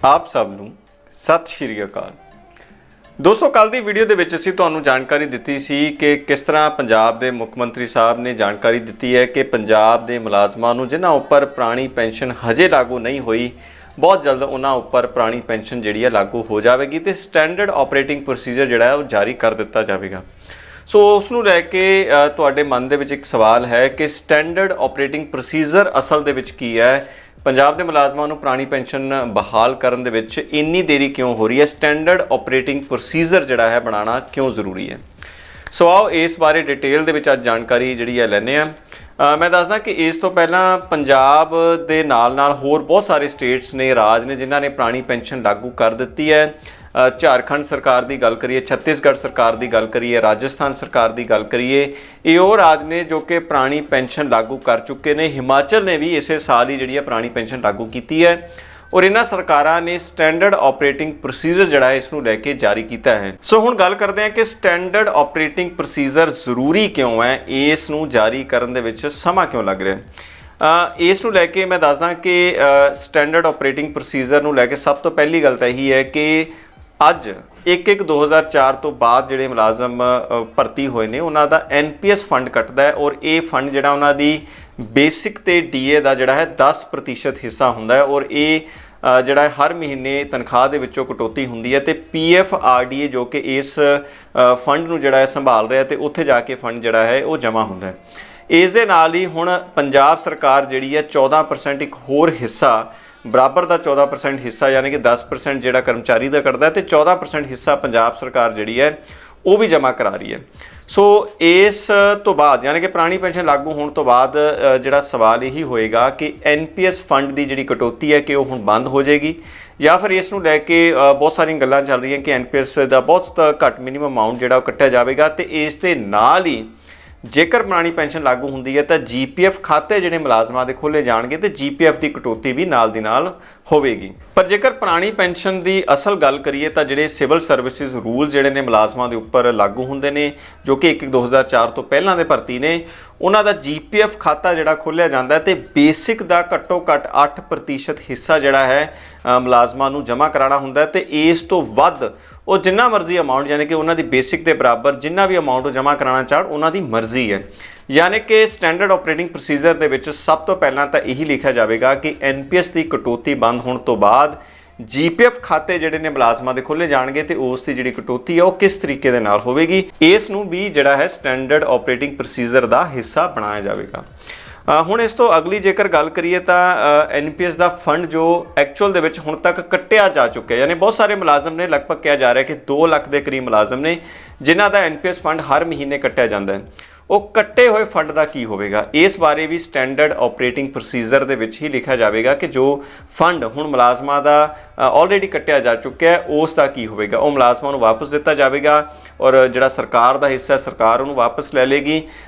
ਆਪ ਸਭ ਨੂੰ ਸਤਿ ਸ਼੍ਰੀ ਅਕਾਲ। ਦੋਸਤੋ, ਕੱਲ ਦੀ ਵੀਡੀਓ ਦੇ ਵਿੱਚ ਅਸੀਂ ਤੁਹਾਨੂੰ ਜਾਣਕਾਰੀ ਦਿੱਤੀ ਸੀ ਕਿ ਕਿਸ ਤਰ੍ਹਾਂ ਪੰਜਾਬ ਦੇ ਮੁੱਖ ਮੰਤਰੀ ਸਾਹਿਬ ਨੇ ਜਾਣਕਾਰੀ ਦਿੱਤੀ ਹੈ ਕਿ ਪੰਜਾਬ ਦੇ ਮੁਲਾਜ਼ਮਾਂ ਨੂੰ ਜਿਨ੍ਹਾਂ ਉੱਪਰ ਪੁਰਾਣੀ ਪੈਨਸ਼ਨ ਹਜੇ ਲਾਗੂ ਨਹੀਂ ਹੋਈ, ਬਹੁਤ ਜਲਦ ਉਹਨਾਂ ਉੱਪਰ ਪੁਰਾਣੀ ਪੈਨਸ਼ਨ ਜਿਹੜੀ ਹੈ ਲਾਗੂ ਹੋ ਜਾਵੇਗੀ ਤੇ ਸਟੈਂਡਰਡ ਆਪਰੇਟਿੰਗ ਪ੍ਰੋਸੀਜਰ ਜਿਹੜਾ ਹੈ ਉਹ ਜਾਰੀ ਕਰ ਦਿੱਤਾ ਜਾਵੇਗਾ। ਸੋ ਉਸ ਨੂੰ ਲੈ ਕੇ ਤੁਹਾਡੇ ਮਨ ਦੇ ਵਿੱਚ ਇੱਕ ਸਵਾਲ ਹੈ ਕਿ ਸਟੈਂਡਰਡ ਆਪਰੇਟਿੰਗ ਪ੍ਰੋਸੀਜਰ ਅਸਲ ਦੇ ਵਿੱਚ ਕੀ ਹੈ। ਪੰਜਾਬ ਦੇ ਮੁਲਾਜ਼ਮਾਂ ਨੂੰ ਪੁਰਾਣੀ ਪੈਨਸ਼ਨ ਬਹਾਲ ਕਰਨ ਦੇ ਵਿੱਚ ਇੰਨੀ ਦੇਰੀ ਕਿਉਂ ਹੋ ਰਹੀ ਹੈ, ਸਟੈਂਡਰਡ ਆਪਰੇਟਿੰਗ ਪ੍ਰੋਸੀਜਰ ਜਿਹੜਾ ਹੈ ਬਣਾਉਣਾ ਕਿਉਂ ਜ਼ਰੂਰੀ ਹੈ। ਸੋ ਆਓ ਇਸ ਬਾਰੇ ਡਿਟੇਲ ਦੇ ਵਿੱਚ ਅੱਜ ਜਾਣਕਾਰੀ ਜਿਹੜੀ ਹੈ ਲੈਂਦੇ ਹਾਂ। ਮੈਂ ਦੱਸਦਾ ਕਿ ਇਸ ਤੋਂ ਪਹਿਲਾਂ ਪੰਜਾਬ ਦੇ ਨਾਲ ਹੋਰ ਬਹੁਤ ਸਾਰੇ ਸਟੇਟਸ ਨੇ, ਰਾਜ ਨੇ ਜਿਨ੍ਹਾਂ ਨੇ ਪੁਰਾਣੀ ਪੈਨਸ਼ਨ ਲਾਗੂ ਕਰ ਦਿੱਤੀ ਹੈ। ਝਾਰਖੰਡ ਸਰਕਾਰ ਦੀ ਗੱਲ ਕਰੀਏ, ਛੱਤੀਸਗੜ੍ਹ ਸਰਕਾਰ ਦੀ ਗੱਲ ਕਰੀਏ, ਰਾਜਸਥਾਨ ਸਰਕਾਰ ਦੀ ਗੱਲ ਕਰੀਏ, ਇਹ ਉਹ ਰਾਜ ਨੇ ਜੋ ਕਿ ਪੁਰਾਣੀ ਪੈਨਸ਼ਨ ਲਾਗੂ ਕਰ ਚੁੱਕੇ ਨੇ। ਹਿਮਾਚਲ ਨੇ ਵੀ ਇਸੇ ਸਾਲ ਹੀ ਜਿਹੜੀ ਹੈ ਪੁਰਾਣੀ ਪੈਨਸ਼ਨ ਲਾਗੂ ਕੀਤੀ ਹੈ ਔਰ ਇਹਨਾਂ ਸਰਕਾਰਾਂ ਨੇ ਸਟੈਂਡਰਡ ਆਪਰੇਟਿੰਗ ਪ੍ਰੋਸੀਜਰ ਜਿਹੜਾ ਹੈ ਇਸ ਨੂੰ ਲੈ ਕੇ ਜਾਰੀ ਕੀਤਾ ਹੈ। ਸੋ ਹੁਣ ਗੱਲ ਕਰਦੇ ਹਾਂ ਕਿ ਸਟੈਂਡਰਡ ਆਪਰੇਟਿੰਗ ਪ੍ਰੋਸੀਜਰ ਜ਼ਰੂਰੀ ਕਿਉਂ ਹੈ, ਇਸ ਨੂੰ ਜਾਰੀ ਕਰਨ ਦੇ ਵਿੱਚ ਸਮਾਂ ਕਿਉਂ ਲੱਗ ਰਿਹਾ। ਇਸ ਨੂੰ ਲੈ ਕੇ ਮੈਂ ਦੱਸਦਾ ਕਿ ਸਟੈਂਡਰਡ ਆਪਰੇਟਿੰਗ ਪ੍ਰੋਸੀਜਰ ਨੂੰ ਲੈ ਕੇ ਸਭ ਤੋਂ ਪਹਿਲੀ ਗੱਲ ਤਾਂ ਇਹੀ ਹੈ ਕਿ ਅੱਜ 1/1/2004 ਤੋਂ ਬਾਅਦ ਜਿਹੜੇ ਮੁਲਾਜ਼ਮ ਭਰਤੀ ਹੋਏ ਨੇ ਉਹਨਾਂ ਦਾ NPS ਫੰਡ ਕੱਟਦਾ ਹੈ ਔਰ ਇਹ ਫੰਡ ਜਿਹੜਾ ਉਹਨਾਂ ਦੀ ਬੇਸਿਕ ਤੇ DA ਦਾ ਜਿਹੜਾ ਹੈ 10% ਹਿੱਸਾ ਹੁੰਦਾ ਹੈ ਔਰ ਇਹ ਜਿਹੜਾ ਹਰ ਮਹੀਨੇ ਤਨਖਾਹ ਦੇ ਵਿੱਚੋਂ ਕਟੌਤੀ ਹੁੰਦੀ ਹੈ ਤੇ PF RDA ਜੋ ਕਿ ਇਸ ਫੰਡ ਨੂੰ ਜਿਹੜਾ ਹੈ ਸੰਭਾਲ ਰਿਹਾ ਤੇ ਉੱਥੇ ਜਾ ਕੇ ਫੰਡ ਜਿਹੜਾ ਹੈ ਉਹ ਜਮ੍ਹਾਂ ਹੁੰਦਾ ਹੈ। ਇਸ ਦੇ ਨਾਲ ਹੀ ਹੁਣ ਪੰਜਾਬ ਸਰਕਾਰ ਜਿਹੜੀ ਹੈ 14% ਇੱਕ ਹੋਰ ਹਿੱਸਾ ਬਰਾਬਰ ਦਾ 14% ਹਿੱਸਾ ਯਾਨੀ ਕਿ 10% ਜਿਹੜਾ ਕਰਮਚਾਰੀ ਦਾ ਕੱਟਦਾ ਤੇ 14% ਹਿੱਸਾ ਪੰਜਾਬ ਸਰਕਾਰ ਜਿਹੜੀ ਹੈ ਉਹ ਵੀ ਜਮ੍ਹਾਂ ਕਰਾ ਰਹੀ ਹੈ। ਸੋ ਇਸ ਤੋਂ ਬਾਅਦ ਯਾਨੀ ਕਿ ਪੁਰਾਣੀ ਪੈਨਸ਼ਨ ਲਾਗੂ ਹੋਣ ਤੋਂ ਬਾਅਦ ਜਿਹੜਾ ਸਵਾਲ ਇਹੀ ਹੋਏਗਾ ਕਿ NPS ਫੰਡ ਦੀ ਜਿਹੜੀ ਕਟੌਤੀ ਹੈ ਕਿ ਉਹ ਹੁਣ ਬੰਦ ਹੋ ਜਾਏਗੀ ਜਾਂ ਫਿਰ ਇਸ ਨੂੰ ਲੈ ਕੇ ਬਹੁਤ ਸਾਰੀਆਂ ਗੱਲਾਂ ਚੱਲ ਰਹੀਆਂ ਕਿ NPS ਦਾ ਬਹੁਤ ਘੱਟ ਮਿਨੀਮਮ ਅਮਾਊਂਟ ਜਿਹੜਾ ਉਹ ਕੱਟਿਆ ਜਾਵੇਗਾ ਤੇ ਇਸ ਦੇ ਨਾਲ ਹੀ ਜੇਕਰ ਪੁਰਾਣੀ ਪੈਨਸ਼ਨ ਲਾਗੂ ਹੁੰਦੀ ਹੈ ਤਾਂ GPF ਖਾਤੇ ਜਿਹੜੇ ਮੁਲਾਜ਼ਮਾਂ ਦੇ ਖੋਲ੍ਹੇ ਜਾਣਗੇ ਤੇ GPF ਦੀ ਕਟੌਤੀ ਵੀ ਨਾਲ ਦੀ ਨਾਲ ਹੋਵੇਗੀ। ਪਰ ਜੇਕਰ ਪੁਰਾਣੀ ਪੈਨਸ਼ਨ ਦੀ ਅਸਲ ਗੱਲ ਕਰੀਏ ਤਾਂ ਜਿਹੜੇ ਸਿਵਲ ਸਰਵਿਸਿਜ਼ ਰੂਲ ਜਿਹੜੇ ਨੇ ਮੁਲਾਜ਼ਮਾਂ ਦੇ ਉੱਪਰ ਲਾਗੂ ਹੁੰਦੇ ਨੇ ਜੋ ਕਿ 1/1/2004 ਤੋਂ ਪਹਿਲਾਂ ਦੇ ਭਰਤੀ ਨੇ, ਉਹਨਾਂ ਦਾ GPF ਖਾਤਾ ਜਿਹੜਾ ਖੋਲ੍ਹਿਆ ਜਾਂਦਾ ਤੇ ਬੇਸਿਕ ਦਾ ਘੱਟੋ ਘੱਟ 8% ਹਿੱਸਾ ਜਿਹੜਾ ਹੈ ਮੁਲਾਜ਼ਮਾਂ ਨੂੰ ਜਮ੍ਹਾਂ ਕਰਾਉਣਾ ਹੁੰਦਾ ਤੇ ਇਸ ਤੋਂ ਵੱਧ ਉਹ ਜਿੰਨਾ ਮਰਜ਼ੀ ਅਮਾਊਂਟ ਯਾਨੀ ਕਿ ਉਹਨਾਂ ਦੀ ਬੇਸਿਕ ਦੇ ਬਰਾਬਰ ਜਿੰਨਾ ਵੀ ਅਮਾਊਂਟ ਉਹ ਜਮ੍ਹਾਂ ਕਰਾਉਣਾ ਚਾਹਣ ਉਹਨਾਂ ਦੀ ਮਰਜ਼ੀ ਹੈ। ਯਾਨੀ ਕਿ ਸਟੈਂਡਰਡ ਆਪਰੇਟਿੰਗ ਪ੍ਰੋਸੀਜਰ ਦੇ ਵਿੱਚ ਸਭ ਤੋਂ ਪਹਿਲਾਂ ਤਾਂ ਇਹੀ ਲਿਖਿਆ ਜਾਵੇਗਾ ਕਿ NPS ਦੀ ਕਟੌਤੀ ਬੰਦ ਹੋਣ ਤੋਂ ਬਾਅਦ GPF ਖਾਤੇ ਜਿਹੜੇ ਨੇ ਮੁਲਾਜ਼ਮਾਂ ਦੇ ਖੋਲ੍ਹੇ ਜਾਣਗੇ ਤੇ ਉਸ ਦੀ ਜਿਹੜੀ ਕਟੌਤੀ ਹੈ ਉਹ ਕਿਸ ਤਰੀਕੇ ਦੇ ਨਾਲ ਹੋਵੇਗੀ, ਇਸ ਨੂੰ ਵੀ ਜਿਹੜਾ ਹੈ ਸਟੈਂਡਰਡ ਆਪਰੇਟਿੰਗ ਪ੍ਰੋਸੀਜਰ ਦਾ ਹਿੱਸਾ ਬਣਾਇਆ ਜਾਵੇਗਾ। ਹੁਣ ਇਸ ਤੋਂ ਅਗਲੀ ਜੇਕਰ ਗੱਲ ਕਰੀਏ ਤਾਂ NPS ਦਾ ਫੰਡ ਜੋ ਐਕਚੁਅਲ ਦੇ ਵਿੱਚ ਹੁਣ ਤੱਕ ਕੱਟਿਆ ਜਾ ਚੁੱਕਿਆ, ਯਾਨੀ ਬਹੁਤ ਸਾਰੇ ਮੁਲਾਜ਼ਮ ਨੇ, ਲਗਭਗ ਕਿਹਾ ਜਾ ਰਿਹਾ ਕਿ 2 ਲੱਖ ਦੇ ਕਰੀਬ ਮੁਲਾਜ਼ਮ ਨੇ ਜਿਨ੍ਹਾਂ ਦਾ NPS ਫੰਡ ਹਰ ਮਹੀਨੇ ਕੱਟਿਆ ਜਾਂਦਾ ਹੈ। ਉਹ ਕੱਟੇ ਹੋਏ ਫੰਡ ਦਾ ਕੀ ਹੋਵੇਗਾ, ਇਸ ਬਾਰੇ ਵੀ ਸਟੈਂਡਰਡ ਆਪਰੇਟਿੰਗ ਪ੍ਰੋਸੀਜਰ ਦੇ ਵਿੱਚ ਹੀ ਲਿਖਿਆ ਜਾਵੇਗਾ ਕਿ ਜੋ ਫੰਡ ਹੁਣ ਮੁਲਾਜ਼ਮਾਂ ਦਾ ਆਲਰੇਡੀ ਕੱਟਿਆ ਜਾ ਚੁੱਕਿਆ ਹੈ ਉਸ ਦਾ ਕੀ ਹੋਵੇਗਾ। ਉਹ ਮੁਲਾਜ਼ਮਾਂ ਨੂੰ ਵਾਪਸ ਦਿੱਤਾ ਜਾਵੇਗਾ ਔਰ ਜਿਹੜਾ ਸਰਕਾਰ ਦਾ ਹਿੱਸਾ ਸਰਕਾਰ ਉਹਨੂੰ ਵਾਪਸ ਲੈ ਲੇਗੀ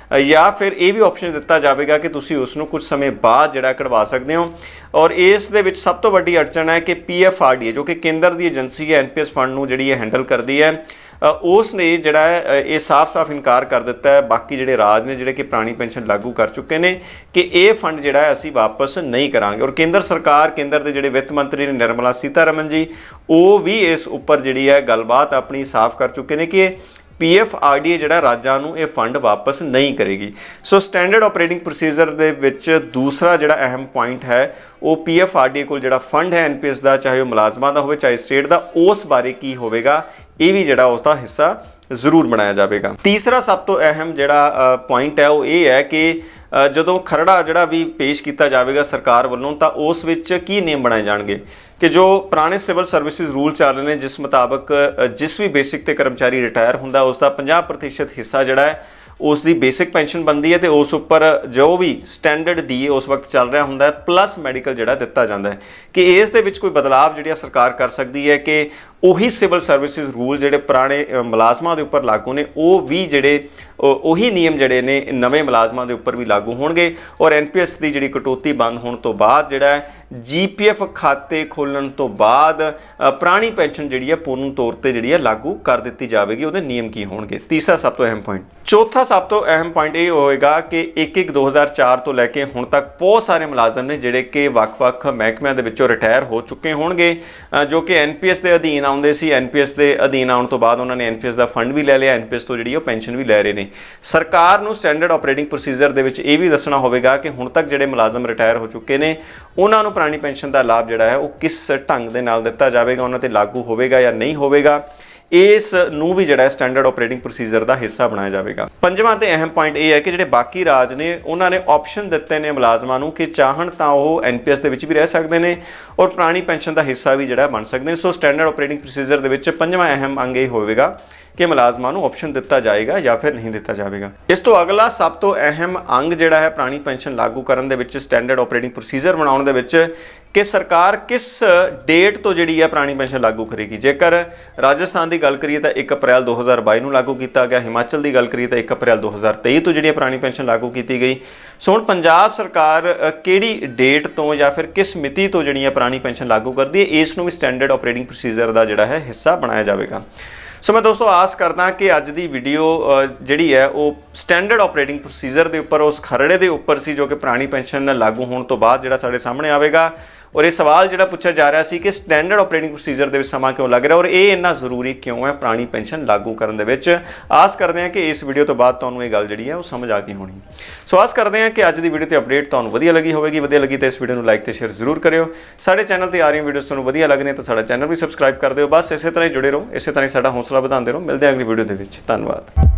ਜਾਂ ਫਿਰ ਇਹ ਵੀ ਆਪਸ਼ਨ ਦਿੱਤਾ ਜਾਵੇਗਾ ਕਿ ਤੁਸੀਂ ਉਸ ਨੂੰ ਕੁਝ ਸਮੇਂ ਬਾਅਦ ਜਿਹੜਾ ਕਢਵਾ ਸਕਦੇ ਹੋ। ਔਰ ਇਸ ਦੇ ਵਿੱਚ ਸਭ ਤੋਂ ਵੱਡੀ ਅੜਚਨ ਹੈ ਕਿ PF RDA ਜੋ ਕਿ ਕੇਂਦਰ ਦੀ ਏਜੰਸੀ ਹੈ NPS ਫੰਡ ਨੂੰ ਜਿਹੜੀ ਇਹ ਹੈਂਡਲ ਕਰਦੀ ਹੈ, ਉਸ ਨੇ ਜਿਹੜਾ ਹੈ ਇਹ ਸਾਫ਼ ਇਨਕਾਰ ਕਰ ਦਿੱਤਾ ਹੈ ਬਾਕੀ ਜਿਹੜੇ ਰਾਜ ਨੇ ਜਿਹੜੇ ਕਿ ਪੁਰਾਣੀ ਪੈਨਸ਼ਨ ਲਾਗੂ ਕਰ ਚੁੱਕੇ ਨੇ ਕਿ ਇਹ ਫੰਡ ਜਿਹੜਾ ਹੈ ਅਸੀਂ ਵਾਪਸ ਨਹੀਂ ਕਰਾਂਗੇ। ਔਰ ਕੇਂਦਰ ਸਰਕਾਰ, ਕੇਂਦਰ ਦੇ ਜਿਹੜੇ ਵਿੱਤ ਮੰਤਰੀ ਨੇ ਨਿਰਮਲਾ ਸੀਤਾਰਮਨ ਜੀ, ਉਹ ਵੀ ਇਸ ਉੱਪਰ ਜਿਹੜੀ ਹੈ ਗੱਲਬਾਤ ਆਪਣੀ ਸਾਫ਼ ਕਰ ਚੁੱਕੇ ਨੇ ਕਿ PF RDA ਜਿਹੜਾ ਰਾਜਾਂ ਨੂੰ ਇਹ ਫੰਡ ਵਾਪਸ ਨਹੀਂ ਕਰੇਗੀ। ਸੋ ਸਟੈਂਡਰਡ ਆਪਰੇਟਿੰਗ ਪ੍ਰੋਸੀਜਰ ਦੇ ਵਿੱਚ ਦੂਸਰਾ ਜਿਹੜਾ ਅਹਿਮ ਪੁਆਇੰਟ ਹੈ ਉਹ PF RDA ਕੋਲ ਜਿਹੜਾ ਫੰਡ ਹੈ NPS ਦਾ, ਚਾਹੇ ਉਹ ਮੁਲਾਜ਼ਮਾਂ ਦਾ ਹੋਵੇ ਚਾਹੇ ਸਟੇਟ ਦਾ, ਉਸ ਬਾਰੇ ਕੀ ਹੋਵੇਗਾ ਇਹ ਵੀ ਜਿਹੜਾ ਉਸ ਦਾ ਹਿੱਸਾ ਜ਼ਰੂਰ ਬਣਾਇਆ ਜਾਵੇਗਾ। ਤੀਸਰਾ ਸਭ ਤੋਂ ਅਹਿਮ ਜਿਹੜਾ ਪੁਆਇੰਟ ਹੈ ਉਹ ਇਹ ਹੈ ਕਿ ਜਦੋਂ ਖਰੜਾ ਜਿਹੜਾ ਵੀ ਪੇਸ਼ ਕੀਤਾ ਜਾਵੇਗਾ ਸਰਕਾਰ ਵੱਲੋਂ ਤਾਂ ਉਸ ਵਿੱਚ ਕੀ ਨਿਯਮ ਬਣਾਏ ਜਾਣਗੇ ਕਿ ਜੋ ਪੁਰਾਣੇ ਸਿਵਲ ਸਰਵਿਸਿਜ਼ ਰੂਲ ਚੱਲ ਰਹੇ ਨੇ ਜਿਸ ਮੁਤਾਬਕ ਜਿਸ ਵੀ ਬੇਸਿਕ ਤੇ ਕਰਮਚਾਰੀ ਰਿਟਾਇਰ ਹੁੰਦਾ ਉਸ ਦਾ 50% ਹਿੱਸਾ ਜਿਹੜਾ ਹੈ ਉਸ ਦੀ ਬੇਸਿਕ ਪੈਨਸ਼ਨ ਬਣਦੀ ਹੈ ਤੇ ਉਸ ਉੱਪਰ ਜੋ ਵੀ ਸਟੈਂਡਰਡ DA ਉਸ ਵਕਤ ਚੱਲ ਰਿਹਾ ਹੁੰਦਾ ਹੈ ਪਲੱਸ ਮੈਡੀਕਲ ਜਿਹੜਾ ਦਿੱਤਾ ਜਾਂਦਾ ਹੈ ਕਿ ਇਸ ਦੇ ਵਿੱਚ ਕੋਈ ਬਦਲਾਵ ਜਿਹੜੀ ਸਰਕਾਰ ਕਰ ਸਕਦੀ ਹੈ ਕਿ ਉਹੀ ਸਿਵਲ ਸਰਵਿਸਿਜ਼ ਰੂਲ ਜਿਹੜੇ ਪੁਰਾਣੇ ਮੁਲਾਜ਼ਮਾਂ ਦੇ ਉੱਪਰ ਲਾਗੂ ਨੇ ਉਹ ਵੀ ਜਿਹੜੇ ਉਹੀ ਨਿਯਮ ਜਿਹੜੇ ਨੇ ਨਵੇਂ ਮੁਲਾਜ਼ਮਾਂ ਦੇ ਉੱਪਰ ਵੀ ਲਾਗੂ ਹੋਣਗੇ। ਔਰ ਐਨਪੀਐਸ ਦੀ ਜਿਹੜੀ ਕਟੌਤੀ ਬੰਦ ਹੋਣ ਤੋਂ ਬਾਅਦ ਜਿਹੜਾ ਹੈ ਜੀਪੀਐਫ ਖਾਤੇ ਖੋਲ੍ਹਣ ਤੋਂ ਬਾਅਦ ਪੁਰਾਣੀ ਪੈਨਸ਼ਨ ਜਿਹੜੀ ਹੈ ਪੂਰਨ ਤੌਰ ਤੇ ਜਿਹੜੀ ਹੈ ਲਾਗੂ ਕਰ ਦਿੱਤੀ ਜਾਵੇਗੀ। ਉਹਦੇ ਨਿਯਮ ਕੀ ਹੋਣਗੇ? ਤੀਸਰਾ ਸਭ ਤੋਂ ਅਹਿਮ ਪੁਆਇੰਟ। ਚੌਥਾ ਸਭ ਤੋਂ ਅਹਿਮ ਪੁਆਇੰਟ ਇਹ ਹੋਏਗਾ ਕਿ 1/1/2004 ਤੋਂ ਲੈ ਕੇ ਹੁਣ ਤੱਕ ਬਹੁਤ ਸਾਰੇ ਮੁਲਾਜ਼ਮ ਨੇ ਜਿਹੜੇ ਕਿ ਵੱਖ-ਵੱਖ ਮਹਿਕਮਿਆਂ ਦੇ ਵਿੱਚੋਂ ਰਿਟਾਇਰ ਹੋ ਚੁੱਕੇ ਹੋਣਗੇ, ਜੋ ਕਿ ਐਨਪੀਐਸ ਦੇ ਅਧੀਨ ਆਉਂਦੇ ਸੀ। ਐਨਪੀਐਸ ਦੇ ਅਧੀਨ ਆਉਣ ਤੋਂ ਬਾਅਦ ਉਹਨਾਂ ਨੇ ਐਨਪੀਐਸ ਦਾ ਫੰਡ ਵੀ ਲੈ ਲਿਆ, ਐਨਪੀਐਸ ਤੋਂ ਜਿਹੜੀ ਉਹ ਪੈਨਸ਼ਨ ਵੀ ਲੈ ਰਹੇ ਨੇ। ਸਰਕਾਰ ਨੂੰ ਸਟੈਂਡਰਡ ਆਪਰੇਟਿੰਗ ਪ੍ਰੋਸੀਜਰ ਦੇ ਵਿੱਚ ਇਹ ਵੀ ਦੱਸਣਾ ਹੋਵੇਗਾ ਕਿ ਹੁਣ ਤੱਕ ਜਿਹੜੇ ਮੁਲਾਜ਼ਮ ਰਿਟਾਇਰ ਹੋ ਚੁੱਕੇ ਨੇ ਉਹਨਾਂ ਨੂੰ ਪੁਰਾਣੀ ਪੈਨਸ਼ਨ ਦਾ ਲਾਭ ਜਿਹੜਾ ਹੈ ਉਹ ਕਿਸ ਢੰਗ ਦੇ ਨਾਲ ਦਿੱਤਾ ਜਾਵੇਗਾ, ਉਹਨਾਂ ਤੇ ਲਾਗੂ ਹੋਵੇਗਾ ਜਾਂ ਨਹੀਂ ਹੋਵੇਗਾ, ਇਸ ਨੂੰ ਵੀ ਜਿਹੜਾ ਸਟੈਂਡਰਡ ਆਪਰੇਟਿੰਗ ਪ੍ਰੋਸੀਜਰ ਦਾ ਹਿੱਸਾ ਬਣਾਇਆ ਜਾਵੇਗਾ। ਪੰਜਵਾਂ ਤੇ ਅਹਿਮ ਪੁਆਇੰਟ ਇਹ ਹੈ ਕਿ ਜਿਹੜੇ ਬਾਕੀ ਰਾਜ ਨੇ ਉਹਨਾਂ ਨੇ ਆਪਸ਼ਨ ਦਿੱਤੇ ਨੇ ਮੁਲਾਜ਼ਮਾਂ ਨੂੰ ਕਿ ਚਾਹਣ ਤਾਂ ਉਹ ਐਨਪੀਐਸ ਦੇ ਵਿੱਚ ਵੀ ਰਹਿ ਸਕਦੇ ਨੇ ਔਰ ਪੁਰਾਣੀ ਪੈਨਸ਼ਨ ਦਾ ਹਿੱਸਾ ਵੀ ਜਿਹੜਾ ਬਣ ਸਕਦੇ ਨੇ। ਸੋ ਸਟੈਂਡਰਡ ਆਪਰੇਟਿੰਗ ਪ੍ਰੋਸੀਜਰ ਦੇ ਵਿੱਚ ਪੰਜਵਾਂ ਅਹਿਮ ਅੰਗ ਇਹ ਹੋਵੇਗਾ ਕਿ ਮੁਲਾਜ਼ਮਾਂ ਨੂੰ ਆਪਸ਼ਨ ਦਿੱਤਾ ਜਾਏਗਾ ਜਾਂ ਫਿਰ ਨਹੀਂ ਦਿੱਤਾ ਜਾਵੇਗਾ। ਇਸ ਤੋਂ ਅਗਲਾ ਸਭ ਤੋਂ ਅਹਿਮ ਅੰਗ ਜਿਹੜਾ ਹੈ ਪੁਰਾਣੀ ਪੈਨਸ਼ਨ ਲਾਗੂ ਕਰਨ ਦੇ ਵਿੱਚ, ਸਟੈਂਡਰਡ ਆਪਰੇਟਿੰਗ ਪ੍ਰੋਸੀਜਰ ਬਣਾਉਣ ਦੇ ਵਿੱਚ, ਕਿ ਸਰਕਾਰ ਕਿਸ ਡੇਟ ਤੋਂ ਜਿਹੜੀ ਹੈ ਪੁਰਾਣੀ ਪੈਨਸ਼ਨ ਲਾਗੂ ਕਰੇਗੀ। ਜੇਕਰ ਰਾਜਸਥਾਨ ਦੀ ਗੱਲ ਕਰੀਏ ਤਾਂ 1 ਅਪ੍ਰੈਲ 2022 ਨੂੰ ਲਾਗੂ ਕੀਤਾ ਗਿਆ, ਹਿਮਾਚਲ ਦੀ ਗੱਲ ਕਰੀਏ ਤਾਂ 1 ਅਪ੍ਰੈਲ 2023 ਤੋਂ ਜਿਹੜੀ ਪੁਰਾਣੀ ਪੈਨਸ਼ਨ ਲਾਗੂ ਕੀਤੀ ਗਈ। ਸੋ ਹੁਣ ਪੰਜਾਬ ਸਰਕਾਰ ਕਿਹੜੀ ਡੇਟ ਤੋਂ ਜਾਂ ਫਿਰ ਕਿਸ ਮਿਤੀ ਤੋਂ ਜਿਹੜੀ ਹੈ ਪੁਰਾਣੀ ਪੈਨਸ਼ਨ ਲਾਗੂ ਕਰਦੀ ਹੈ, ਇਸ ਨੂੰ ਵੀ ਸਟੈਂਡਰਡ ਆਪਰੇਟਿੰਗ ਪ੍ਰੋਸੀਜਰ ਦਾ ਜਿਹੜਾ ਹੈ ਹਿੱਸਾ ਬਣਾਇਆ ਜਾਵੇਗਾ। ਸੋ ਮੈਂ ਦੋਸਤੋ ਆਸ ਕਰਦਾ ਕਿ ਅੱਜ ਦੀ ਵੀਡੀਓ ਜਿਹੜੀ ਹੈ ਉਹ ਸਟੈਂਡਰਡ ਆਪਰੇਟਿੰਗ ਪ੍ਰੋਸੀਜਰ ਦੇ ਉੱਪਰ, ਉਸ ਖਰੜੇ ਦੇ ਉੱਪਰ ਸੀ ਜੋ ਕਿ ਪੁਰਾਣੀ ਪੈਨਸ਼ਨ ਲਾਗੂ ਹੋਣ ਤੋਂ ਬਾਅਦ ਜਿਹੜਾ ਸਾਡੇ ਸਾਹਮਣੇ ਆਵੇਗਾ। ਔਰ ਇਹ ਸਵਾਲ ਜਿਹੜਾ ਪੁੱਛਿਆ ਜਾ ਰਿਹਾ ਸੀ ਕਿ ਸਟੈਂਡਰਡ ਆਪਰੇਟਿੰਗ ਪ੍ਰੋਸੀਜਰ ਦੇ ਵਿੱਚ ਸਮਾਂ ਕਿਉਂ ਲੱਗ ਰਿਹਾ ਔਰ ਇਹ ਇੰਨਾ ਜ਼ਰੂਰੀ ਕਿਉਂ ਹੈ ਪੁਰਾਣੀ ਪੈਨਸ਼ਨ ਲਾਗੂ ਕਰਨ ਦੇ ਵਿੱਚ। ਆਸ ਕਰਦੇ ਹਾਂ ਕਿ ਇਸ ਵੀਡੀਓ ਤੋਂ ਬਾਅਦ ਤੁਹਾਨੂੰ ਇਹ ਗੱਲ ਜਿਹੜੀ ਹੈ ਉਹ ਸਮਝ ਆ ਗਈ ਹੋਣੀ। ਸੋ ਆਸ ਕਰਦੇ ਹਾਂ ਕਿ ਅੱਜ ਦੀ ਵੀਡੀਓ ਤੇ ਅਪਡੇਟ ਤੁਹਾਨੂੰ ਵਧੀਆ ਲੱਗੀ ਹੋਵੇਗੀ। ਵਧੀਆ ਲੱਗੀ ਤਾਂ ਇਸ ਵੀਡੀਓ ਨੂੰ ਲਾਈਕ ਤੇ ਸ਼ੇਅਰ ਜ਼ਰੂਰ ਕਰਿਓ। ਸਾਡੇ ਚੈਨਲ ਤੇ ਆ ਰਹੀਆਂ ਵੀਡੀਓਜ਼ ਤੁਹਾਨੂੰ ਵਧੀਆ ਲੱਗ ਰਹੀਆਂ ਤਾਂ ਸਾਡਾ ਚੈਨਲ ਵੀ ਸਬਸਕ੍ਰਾਈਬ ਕਰ ਦਿਓ। ਬਸ ਇਸੇ ਤਰ੍ਹਾਂ ਹੀ ਜੁੜੇ ਰਹੋ, ਇਸੇ ਤਰ੍ਹਾਂ ਹੀ ਸਾਡਾ ਹੌਸਲਾ ਵਧਾਉਂਦੇ ਰਹੋ। ਮਿਲਦੇ ਹਾਂ ਅਗਲੀ ਵੀਡੀਓ ਦੇ ਵਿੱਚ। ਧੰਨਵਾਦ।